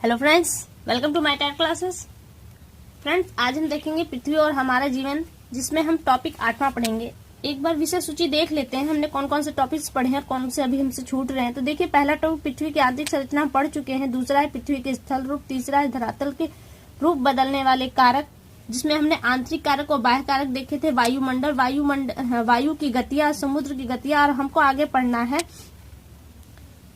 Hello friends, welcome to my tyre classes. Friends, आज हम देखेंगे पृथ्वी और हमारा जीवन, जिसमें हम टॉपिक 8वां पढ़ेंगे। एक बार विषय सूची देख लेते हैं हमने कौन कौन से टॉपिक्स पढ़े हैं और कौन से अभी हमसे छूट रहे हैं। तो देखिए, पहला टॉपिक पृथ्वी की आंतरिक संरचना पढ़ चुके हैं, दूसरा है पृथ्वी के स्थल रूप, तीसरा है धरातल के रूप बदलने वाले कारक, जिसमें हमने आंतरिक कारक और बाह्य कारक देखे थे। वायु की गतियां, समुद्र की गतियां, और हमको आगे पढ़ना है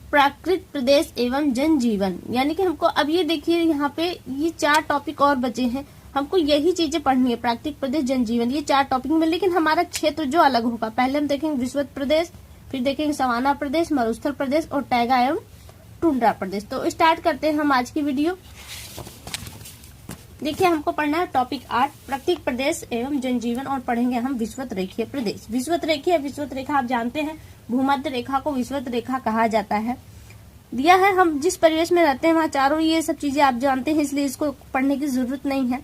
प्राकृतिक प्रदेश एवं जनजीवन। यानी कि हमको अब ये देखिए, यहाँ पे ये 4 टॉपिक और बचे हैं, हमको यही चीजें पढ़नी है, प्राकृतिक प्रदेश, जनजीवन, ये 4 टॉपिक में। लेकिन हमारा क्षेत्र जो अलग होगा, पहले हम देखेंगे विषुवत प्रदेश, फिर देखेंगे सवाना प्रदेश, मरुस्थल प्रदेश और टैगा एवं टुंड्रा प्रदेश। तो स्टार्ट करते हैं हम आज की वीडियो। देखिए, हमको पढ़ना है टॉपिक 8 प्राकृतिक प्रदेश एवं जनजीवन, और पढ़ेंगे हम विषुवत रेखीय प्रदेश। विषुवत रेखा आप जानते हैं, भूमध्य रेखा को विषुवत रेखा कहा जाता है। दिया है, हम जिस परिवेश में रहते हैं वहाँ चारों ये सब चीजें आप जानते हैं, इसलिए इसको पढ़ने की जरूरत नहीं है।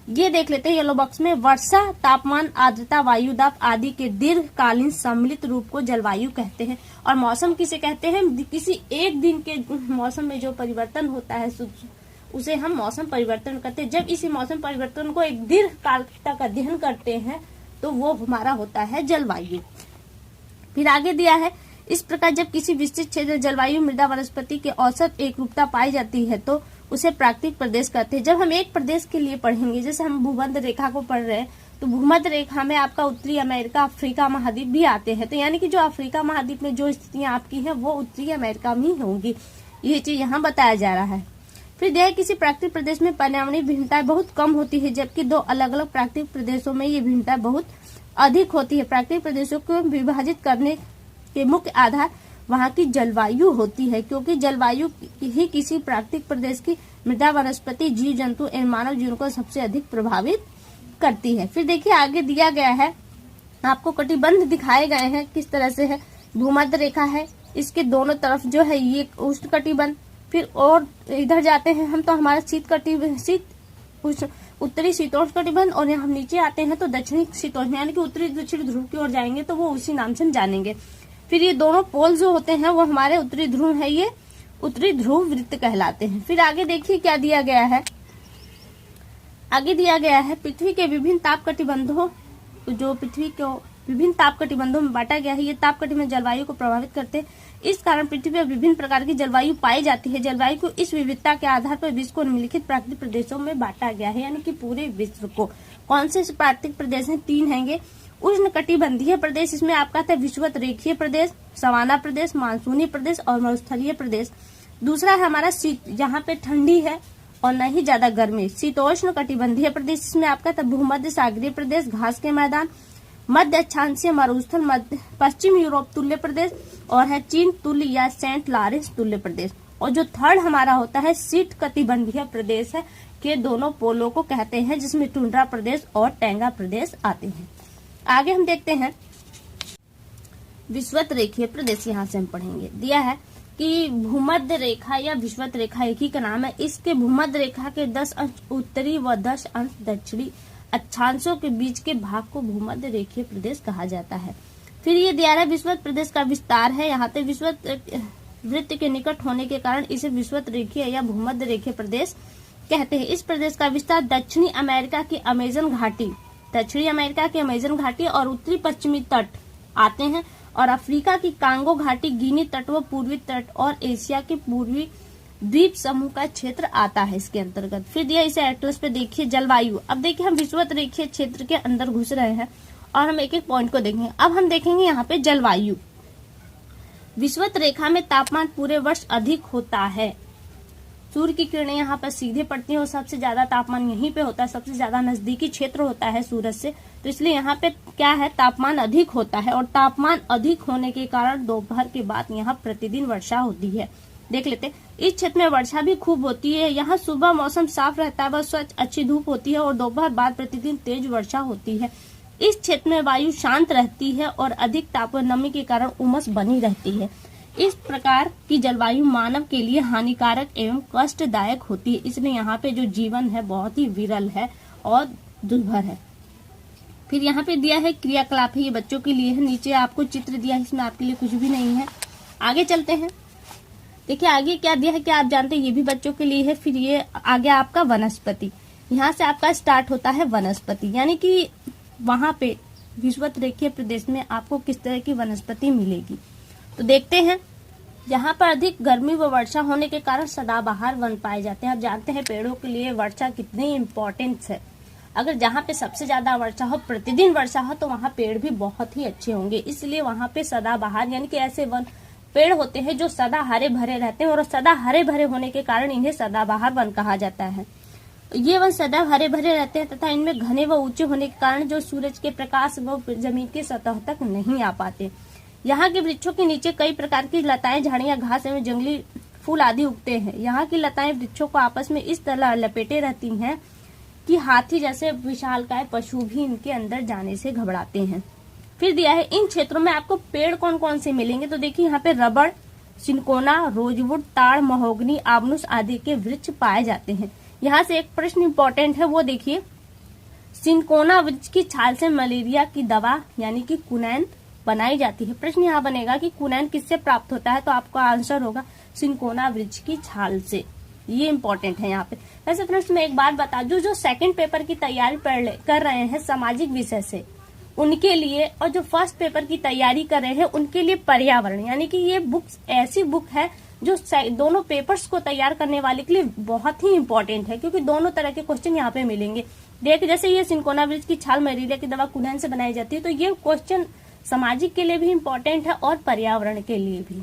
ये देख लेते हैं येलो बॉक्स में, वर्षा, तापमान, आर्द्रता, वायु दाब आदि के दीर्घकालीन सम्मिलित रूप को जलवायु कहते हैं। और मौसम किसे कहते हैं? किसी एक दिन के मौसम में जो परिवर्तन होता है उसे हम मौसम परिवर्तन कहते हैं। जब इसी मौसम परिवर्तन को एक दीर्घ काल तक अध्ययन करते हैं तो वो हमारा होता है जलवायु। फिर आगे दिया है, इस प्रकार जब किसी विस्तृत क्षेत्र जलवायु, मृदा, वनस्पति के औसत एक रूपता पाई जाती है तो उसे प्राकृतिक प्रदेश कहते हैं। जब हम एक प्रदेश के लिए पढ़ेंगे, जैसे हम भूमध्य रेखा को पढ़ रहे हैं, तो भूमध्य रेखा में आपका उत्तरी अमेरिका, अफ्रीका महाद्वीप भी आते हैं। तो यानी कि जो अफ्रीका महाद्वीप में जो स्थितियां आपकी हैं वो उत्तरी अमेरिका में ही होंगी, ये चीज यहाँ बताया जा रहा है। फिर दिया, किसी प्राकृतिक प्रदेश में पर्यावरणीय भिन्नताएं बहुत कम होती है, जबकि 2 अलग अलग प्राकृतिक प्रदेशों में ये भिन्नता बहुत अधिक होती है। प्राकृतिक प्रदेशों को विभाजित करने के मुख्य आधार वहाँ की जलवायु होती है, क्योंकि जलवायु ही किसी प्राकृतिक प्रदेश की मृदा, वनस्पति, जीव जंतु एवं मानव जीवन को सबसे अधिक प्रभावित करती है। फिर देखिए, आगे दिया गया है, आपको कटिबंध दिखाए गए हैं किस तरह से है। भूमध्य रेखा है, इसके दोनों तरफ जो है ये उष्ण कटिबंध। फिर और इधर जाते हैं हम तो हमारा उत्तरी शीतोष्ण कटिबंध, और यहाँ हम नीचे आते हैं तो दक्षिणी शीतोष्ण, यानी कि उत्तरी दक्षिण ध्रुव की ओर जाएंगे तो वो उसी नाम से हम जानेंगे। फिर ये दोनों पोल जो होते हैं वो हमारे उत्तरी ध्रुव है, ये उत्तरी ध्रुव वृत्त कहलाते हैं। फिर आगे देखिए क्या दिया गया है। आगे दिया गया है, पृथ्वी के विभिन्न ताप कटिबंधों, जो पृथ्वी को विभिन्न ताप कटिबंधों में बांटा गया है, ये ताप कटिबंध जलवायु को प्रभावित करते हैं। इस कारण पृथ्वी पर विभिन्न प्रकार की जलवायु पाई जाती है। जलवायु को इस विविधता के आधार पर विश्व को निम्नलिखित प्राकृतिक प्रदेशों में बांटा गया है, यानी कि पूरे विश्व को। कौन से प्राकृतिक प्रदेश हैं? 3 हैंगे। उष्ण कटिबंधीय प्रदेश, इसमें आपका था विषुवत रेखीय प्रदेश, सवाना प्रदेश, मानसूनी प्रदेश और मरुस्थलीय प्रदेश। दूसरा है हमारा जहाँ पे ठंडी है और न ही ज्यादा गर्मी, शीतोष्ण कटिबंधीय प्रदेश, इसमें आपका था भूमध्य सागरीय प्रदेश, घास के मैदान, मध्य अक्षांशीय मरुस्थल, मध्य पश्चिम यूरोप तुल्य प्रदेश, और है चीन तुल्य या सेंट लॉरेंस तुल्य प्रदेश। और जो थर्ड हमारा होता है शीत कटिबंधीय प्रदेश है, के दोनों पोलों को कहते हैं, जिसमें टुंड्रा प्रदेश और टैगा प्रदेश आते हैं। आगे हम देखते हैं विषुवत रेखीय प्रदेश, यहाँ से हम पढ़ेंगे। दिया है कि भूमध्य रेखा या विषुवत रेखा एक ही का नाम है। इसके भूमध्य रेखा के 10 अंश उत्तरी व 10 अंश दक्षिणी अक्षांशों के बीच के भाग को भूमध्य रेखीय प्रदेश कहा जाता है। फिर ये दिया है विषुवत प्रदेश का विस्तार है, यहाँ पे विषुवत वृत्त के निकट होने के कारण इसे विषुवत रेखीय या भूमध्य रेखीय प्रदेश कहते हैं। इस प्रदेश का विस्तार दक्षिणी अमेरिका की अमेजन घाटी और उत्तरी पश्चिमी तट आते हैं, और अफ्रीका की कांगो घाटी, गिनी तट व पूर्वी तट, और एशिया के पूर्वी द्वीप समूह का क्षेत्र आता है इसके अंतर्गत। फिर दिया इसे एटलस पे देखिए जलवायु। अब देखिए, हम विषुवत रेखीय क्षेत्र के अंदर घुस रहे हैं और हम एक एक पॉइंट को देखेंगे। अब हम देखेंगे यहाँ पे जलवायु। विषुवत रेखा में तापमान पूरे वर्ष अधिक होता है। सूर्य की किरणें यहाँ पर सीधे पड़ती हैं और सबसे ज्यादा तापमान यहीं पे होता है, सबसे ज्यादा नजदीकी क्षेत्र होता है सूरज से, तो इसलिए यहाँ पे क्या है, तापमान अधिक होता है। और तापमान अधिक होने के कारण दोपहर के बाद यहाँ प्रतिदिन वर्षा होती है। देख लेते, इस क्षेत्र में वर्षा भी खूब होती है। यहाँ सुबह मौसम साफ रहता है, वह स्वच्छ अच्छी धूप होती है, और दोपहर बाद प्रतिदिन तेज वर्षा होती है। इस क्षेत्र में वायु शांत रहती है और अधिक ताप व नमी के कारण उमस बनी रहती है। इस प्रकार की जलवायु मानव के लिए हानिकारक एवं कष्टदायक होती है, इसलिए यहाँ पे जो जीवन है बहुत ही विरल है और दुर्भर है। फिर यहाँ पे दिया है क्रियाकलाप है, ये बच्चों के लिए है। नीचे आपको चित्र दिया है, इसमें आपके लिए कुछ भी नहीं है। आगे चलते हैं। देखिए आगे क्या दिया है, क्या आप जानते हैं, ये भी बच्चों के लिए है। फिर ये आगे आपका वनस्पति, यहाँ से आपका स्टार्ट होता है वनस्पति, यानी कि वहां पे विषुवत रेखीय प्रदेश में आपको किस तरह की वनस्पति मिलेगी। तो देखते हैं, यहाँ पर अधिक गर्मी व वर्षा होने के कारण सदाबहार वन पाए जाते हैं। आप जानते हैं पेड़ों के लिए वर्षा कितनी इम्पोर्टेंस है। अगर जहाँ पे सबसे ज्यादा वर्षा हो, प्रतिदिन वर्षा हो, तो वहाँ पेड़ भी बहुत ही अच्छे होंगे। इसलिए वहाँ पे सदाबहार यानी कि ऐसे वन पेड़ होते हैं जो सदा हरे भरे रहते हैं, और सदा हरे भरे होने के कारण इन्हें सदाबहार वन कहा जाता है। ये वन सदा हरे भरे रहते हैं तथा इनमें घने व ऊंचे होने के कारण जो सूरज के प्रकाश वो जमीन की सतह तक नहीं आ पाते। यहाँ के वृक्षों के नीचे कई प्रकार की लताएं, झाड़ियां, घास एवं जंगली फूल आदि उगते हैं। यहाँ की लताएं वृक्षों को आपस में इस तरह लपेटे रहती हैं कि हाथी जैसे विशालकाय पशु भी इनके अंदर जाने से घबराते हैं। फिर दिया है इन क्षेत्रों में आपको पेड़ कौन कौन से मिलेंगे। तो देखिए यहाँ पे रबड़, सिनकोना, रोजवुड, ताड़, महोगनी, आबनुस आदि के वृक्ष पाए जाते हैं। यहाँ से एक प्रश्न इंपॉर्टेंट है, वो देखिए, सिनकोना वृक्ष की छाल से मलेरिया की दवा यानी कि कुनैन बनाई जाती है। प्रश्न यहाँ बनेगा कि कुनैन किससे प्राप्त होता है, तो आपका आंसर होगा सिनकोना वृक्ष की छाल से। ये इंपॉर्टेंट है यहाँ पे। वैसे फ्रेंड्स मैं एक बात बता दूं, जो सेकंड पेपर की तैयारी कर रहे हैं सामाजिक विषय से, उनके लिए, और जो फर्स्ट पेपर की तैयारी कर रहे हैं उनके लिए पर्यावरण यानी कि ये बुक्स ऐसी बुक है जो दोनों पेपर्स को तैयार करने वाले के लिए बहुत ही इंपॉर्टेंट है, क्योंकि दोनों तरह के क्वेश्चन यहाँ पे मिलेंगे। देख, जैसे ये सिनकोना वृक्ष की छाल मलेरिया की दवा कुनैन से बनाई जाती है, तो ये क्वेश्चन सामाजिक के लिए भी इम्पोर्टेंट है और पर्यावरण के लिए भी।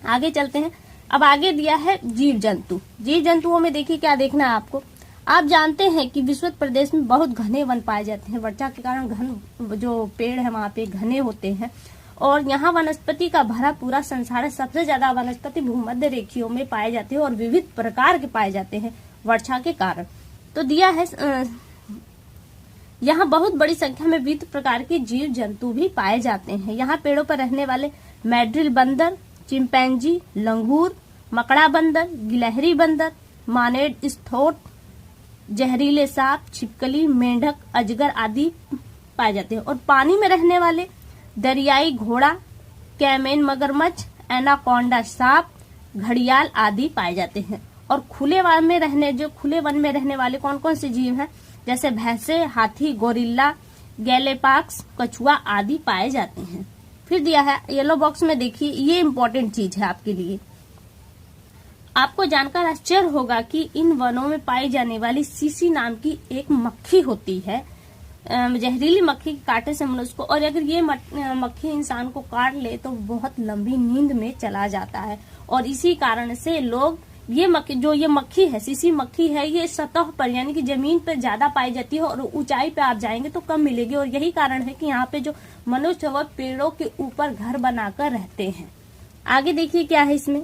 आगे चलते हैं। अब आगे दिया है जीव जंतु। जीव जंतुओं में देखिए क्या देखना है आपको। आप जानते हैं कि विषुवत प्रदेश में बहुत घने वन पाए जाते हैं। वर्षा के कारण घन जो पेड़ है वहां पे घने होते हैं, और यहाँ वनस्पति का भरा पूरा संसार है। सबसे ज्यादा वनस्पति भूमध्य रेखियों में पाए जाते हैं और विविध प्रकार के पाए जाते हैं वर्षा के कारण। तो दिया है यहाँ बहुत बड़ी संख्या में विविध प्रकार के जीव जंतु भी पाए जाते हैं। यहाँ पेड़ों पर रहने वाले मैड्रिल बंदर, चिंपैंजी, लंगूर, मकड़ा बंदर, गिलहरी बंदर, मानेड स्थोट, जहरीले सांप, छिपकली, मेंढक, अजगर आदि पाए जाते हैं। और पानी में रहने वाले दरियाई घोड़ा, कैमेन मगरमच्छ, एनाकोंडा सांप, घड़ियाल आदि पाए जाते हैं। और खुले वन में रहने वाले कौन कौन से जीव हैं, जैसे भैंसे, हाथी, गोरिल्ला, गैलेपाक्स, कछुआ आदि पाए जाते हैं। फिर दिया है येलो बॉक्स में, देखिए ये इंपॉर्टेंट चीज है आपके लिए। आपको जानकर आश्चर्य होगा कि इन वनों में पाई जाने वाली सीसी नाम की एक मक्खी होती है। जहरीली मक्खी के काटे से मनुष्य को, और अगर ये मक्खी इंसान को काट ले तो बहुत लंबी नींद में चला जाता है। और इसी कारण से लोग ये मक्खी है, सीसी मक्खी है, ये सतह पर यानी कि जमीन पर ज्यादा पाई जाती है, और ऊंचाई पे आप जाएंगे तो कम मिलेगी। और यही कारण है कि यहाँ पे जो मनुष्य वह पेड़ों के ऊपर घर बनाकर रहते हैं। आगे देखिए क्या है इसमें।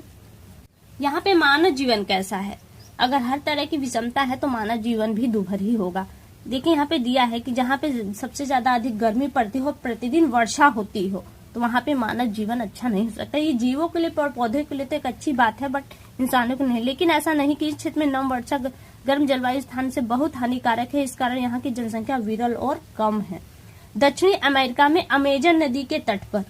यहाँ पे मानव जीवन कैसा है। अगर हर तरह की विषमता है तो मानव जीवन भी दुभर ही होगा। देखिए यहाँ पे दिया है कि जहाँ पे सबसे ज्यादा अधिक गर्मी पड़ती हो, प्रतिदिन वर्षा होती हो, तो वहाँ पे मानव जीवन अच्छा नहीं हो सकता। ये जीवों के लिए और पौधे के लिए तो एक अच्छी बात है, बट इंसानों को नहीं। लेकिन ऐसा नहीं कि इस क्षेत्र में नम वर्षा गर्म जलवायु स्थान से बहुत हानिकारक है। इस कारण यहाँ की जनसंख्या विरल और कम है। दक्षिणी अमेरिका में अमेजन नदी के तट पर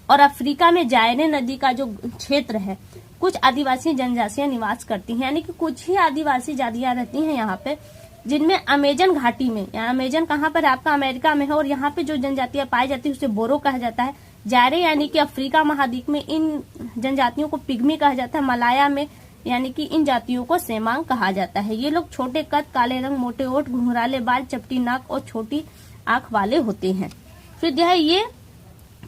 और अफ्रीका में जायरे नदी का जो क्षेत्र है, कुछ आदिवासी जनजातियां निवास करती हैं, यानी कि कुछ ही आदिवासी जातियां रहती हैं यहाँ पे, जिनमें अमेजन घाटी में, यहाँ अमेजन कहाँ पर है आपका, अमेरिका में है। और यहाँ पे जो जनजातियां पाई जाती है उसे बोरो कहा जाता है। जायरे यानी कि अफ्रीका महाद्वीप में इन जनजातियों को पिग्मी कहा जाता है। मलाया में यानी कि इन जातियों को सेमांग कहा जाता है। ये लोग छोटे कद, काले रंग, मोटे ओठ, घुंघराले बाल, चपटी नाक और छोटी आंख वाले होते हैं। फिर यह ये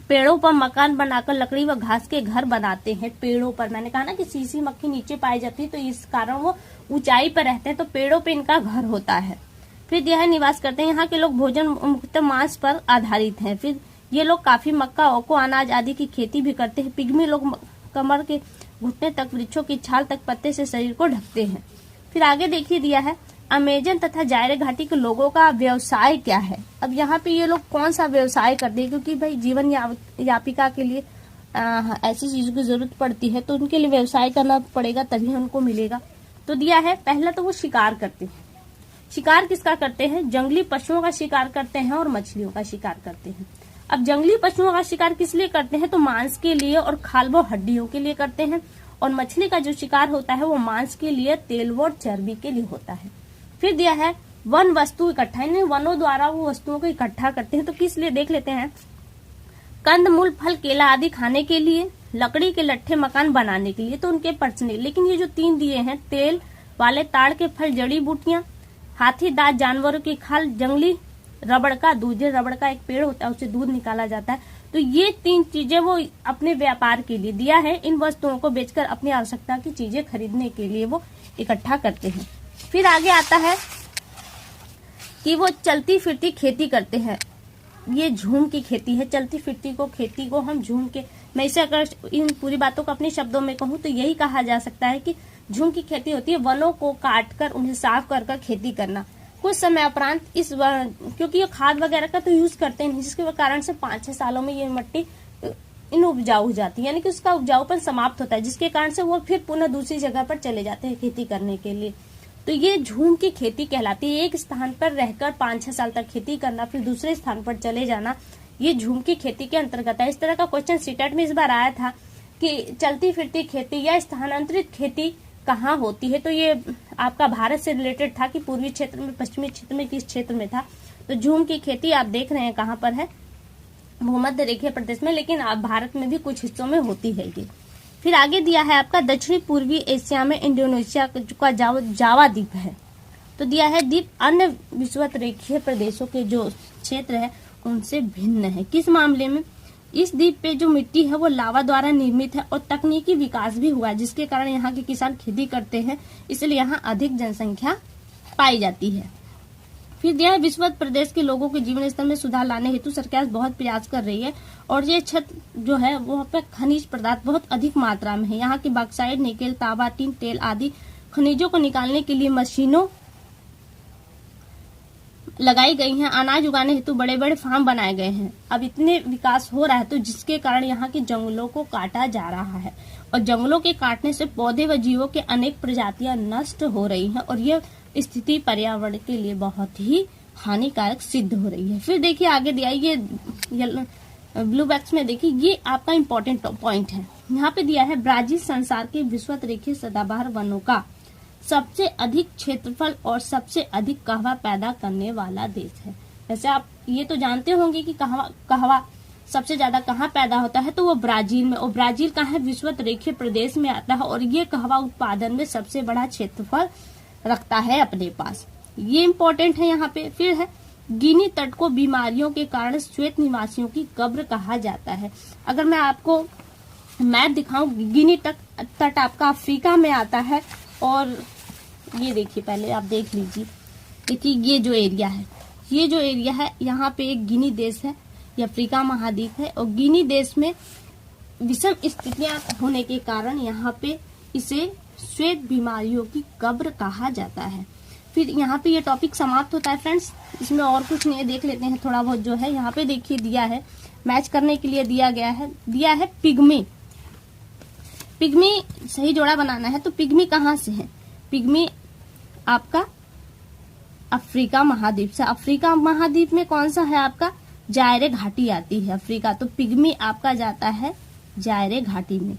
पेड़ों पर मकान बनाकर लकड़ी व घास के घर बनाते हैं। पेड़ों पर, मैंने कहा ना कि सीसी मक्खी नीचे पाई जाती है, तो इस कारण वो ऊंचाई पर रहते हैं, तो पेड़ों पे इनका घर होता है। फिर यह निवास करते हैं। यहाँ के लोग भोजन मुख्यतः मांस पर आधारित हैं। फिर ये लोग काफी मक्का, ओको, अनाज आदि की खेती भी करते हैं। पिग्मी लोग कमर के घुटने तक, वृक्षों की छाल तक पत्ते से शरीर को ढकते हैं। फिर आगे देखिए दिया है अमेजन तथा जायरे घाटी के लोगों का व्यवसाय क्या है। अब यहाँ पे ये लोग कौन सा व्यवसाय करते हैं, क्योंकि भाई जीवन यापिका के लिए ऐसी चीजों की जरूरत पड़ती है, तो उनके लिए व्यवसाय करना पड़ेगा तभी उनको मिलेगा। तो दिया है पहला तो वो शिकार करते हैं। शिकार किसका करते हैं, जंगली पशुओं का शिकार करते हैं और मछलियों का शिकार करते हैं। अब जंगली पशुओं का शिकार किस लिए करते हैं, तो मांस के लिए और खाल व हड्डियों के लिए करते हैं। और मछली का जो शिकार होता है वो मांस के लिए, तेल और चर्बी के लिए होता है। फिर दिया है वन वस्तु इकट्ठा, यानी वनों द्वारा वो वस्तुओं को इकट्ठा करते हैं। तो किस लिए देख लेते हैं। कंद मूल फल केला आदि खाने के लिए, लकड़ी के लट्ठे मकान बनाने के लिए, तो उनके पर्सनल। लेकिन ये जो 3 दिए हैं, तेल वाले ताड़ के फल, जड़ी बूटियां, हाथी दांत जानवरों की खाल, जंगली रबड़ का दूध, रबड़ का एक पेड़ होता है उससे दूध निकाला जाता है। तो ये 3 चीजें वो अपने व्यापार के लिए दिया है। इन वस्तुओं को बेचकर अपनी आवश्यकता की चीजें खरीदने के लिए वो इकट्ठा करते हैं। फिर आगे आता है कि वो चलती फिरती खेती करते हैं। ये झूम की खेती है। चलती फिरती को खेती को हम झूम के, मैं इसे अगर इन पूरी बातों को अपने शब्दों में कहूँ तो यही कहा जा सकता है कि झूम की खेती होती है वनों को काट कर उन्हें साफ कर कर खेती करना। कुछ समय उपरांत क्योंकि ये खाद वगैरह का तो यूज करते हैं, जिसके कारण से 5-6 सालों में ये मिट्टी इन उपजाऊ हो जाती है, यानी कि उसका उपजाऊपन समाप्त होता है, जिसके कारण से वो फिर पुनः दूसरी जगह पर चले जाते हैं खेती करने के लिए। तो ये झूम की खेती कहलाती है। एक स्थान पर रहकर 5-6 साल तक खेती करना, फिर दूसरे स्थान पर चले जाना, ये झूम की खेती के अंतर्गत है। इस तरह का क्वेश्चन सीटेट में इस बार आया था कि चलती फिरती खेती या स्थानांतरित खेती कहाँ होती है। तो ये आपका भारत से रिलेटेड था कि पूर्वी क्षेत्र में, पश्चिमी क्षेत्र में, किस क्षेत्र में था। तो झूम की खेती आप देख रहे हैं कहाँ पर है, भूमध्य रेखीय प्रदेश में, लेकिन आप भारत में भी कुछ हिस्सों में होती है ये। फिर आगे दिया है आपका दक्षिणी पूर्वी एशिया में इंडोनेशिया का जावा द्वीप है। तो दिया है द्वीप अन्य विषुवत रेखीय प्रदेशों के जो क्षेत्र है उनसे भिन्न है। किस मामले में। इस द्वीप पे जो मिट्टी है वो लावा द्वारा निर्मित है और तकनीकी विकास भी हुआ, जिसके कारण यहाँ के किसान खेती करते हैं, इसलिए यहाँ अधिक जनसंख्या पाई जाती है। फिर दिया है विषुवत प्रदेश के लोगों के जीवन स्तर में सुधार लाने हेतु सरकार बहुत प्रयास कर रही है और ये क्षेत्र जो है वहाँ पे खनिज पदार्थ बहुत अधिक मात्रा में है। यहाँ की बॉक्साइट, निकेल, तांबा, टिन, तेल आदि खनिजों को निकालने के लिए मशीनों लगाई गई हैं। अनाज उगाने हेतु बड़े बड़े फार्म बनाए गए हैं। अब इतने विकास हो रहा है तो जिसके कारण यहाँ के जंगलों को काटा जा रहा है और जंगलों के काटने से पौधे व जीवों के अनेक प्रजातियां नष्ट हो रही हैं और ये स्थिति पर्यावरण के लिए बहुत ही हानिकारक सिद्ध हो रही है। फिर देखिए आगे दिया ये ब्लू बॉक्स में देखिए, ये आपका इम्पोर्टेंट पॉइंट है। यहाँ पे दिया है ब्राजील संसार के विषुवत रेखीय सदाबहार वनों का सबसे अधिक क्षेत्रफल और सबसे अधिक कहवा पैदा करने वाला देश है। वैसे आप ये तो जानते होंगे कि कहवा सबसे ज्यादा कहाँ पैदा होता है, तो वो ब्राजील में। और ब्राजील कहाँ है, विषुवत रेखीय प्रदेश में आता है और ये कहवा उत्पादन में सबसे बड़ा क्षेत्रफल रखता है अपने पास। ये इम्पोर्टेंट है यहाँ पे। फिर है गिनी तट को बीमारियों के कारण श्वेत निवासियों की कब्र कहा जाता है। अगर मैं आपको मैप दिखाऊं, गिनी तट आपका अफ्रीका में आता है और ये देखिए, पहले आप देख लीजिए। देखिए ये जो एरिया है यहाँ पे एक गिनी देश है, ये अफ्रीका महाद्वीप है और गिनी देश में विषम स्थितियां होने के कारण यहाँ पे इसे श्वेत बीमारियों की कब्र कहा जाता है। फिर यहाँ पे ये टॉपिक समाप्त होता है फ्रेंड्स। इसमें और कुछ नहीं, देख लेते हैं थोड़ा बहुत जो है। यहाँ पे देखिए दिया है, मैच करने के लिए दिया है पिग्मी। पिग्मी सही जोड़ा बनाना है। तो पिग्मी कहाँ से है, पिग्मी आपका अफ्रीका महाद्वीप से। अफ्रीका महाद्वीप में कौन सा है आपका, जायरे घाटी आती है अफ्रीका। तो पिग्मी आपका जाता है जायरे घाटी में।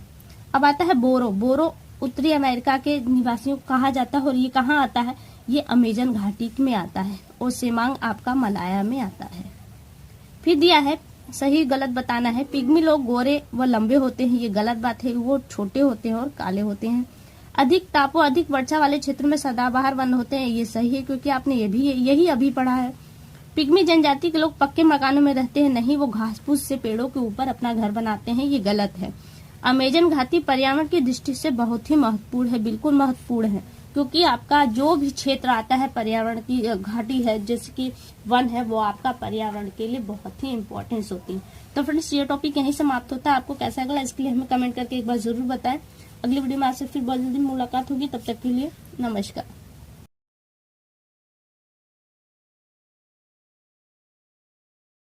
अब आता है बोरो उत्तरी अमेरिका के निवासियों को कहा जाता है और ये कहाँ आता है, ये अमेजन घाटी में आता है और सेमांग आपका मलाया में आता है। फिर दिया है सही गलत बताना है। पिग्मी लोग गोरे व लंबे होते हैं, ये गलत बात है। वो छोटे होते हैं और काले होते हैं। अधिक तापो अधिक वर्षा वाले क्षेत्र में सदाबहार वन होते हैं, ये सही है क्योंकि आपने यही अभी पढ़ा है। पिग्मी जनजाति के लोग पक्के मकानों में रहते हैं, नहीं वो घास फूस से पेड़ों के ऊपर अपना घर बनाते हैं, ये गलत है। अमेजन घाटी पर्यावरण की दृष्टि से बहुत ही महत्वपूर्ण है, बिल्कुल महत्वपूर्ण है, क्योंकि आपका जो भी क्षेत्र आता है पर्यावरण की घाटी है जैसे कि वन है, वो आपका पर्यावरण के लिए बहुत ही इम्पोर्टेंस होती है। तो फ्रेंड्स ये टॉपिक यहीं समाप्त होता है। आपको कैसा लगा इसके लिए हमें कमेंट करके एक बार जरूर बताएं। अगली वीडियो में आपसे फिर बहुत जल्दी मुलाकात होगी, तब तक के लिए नमस्कार।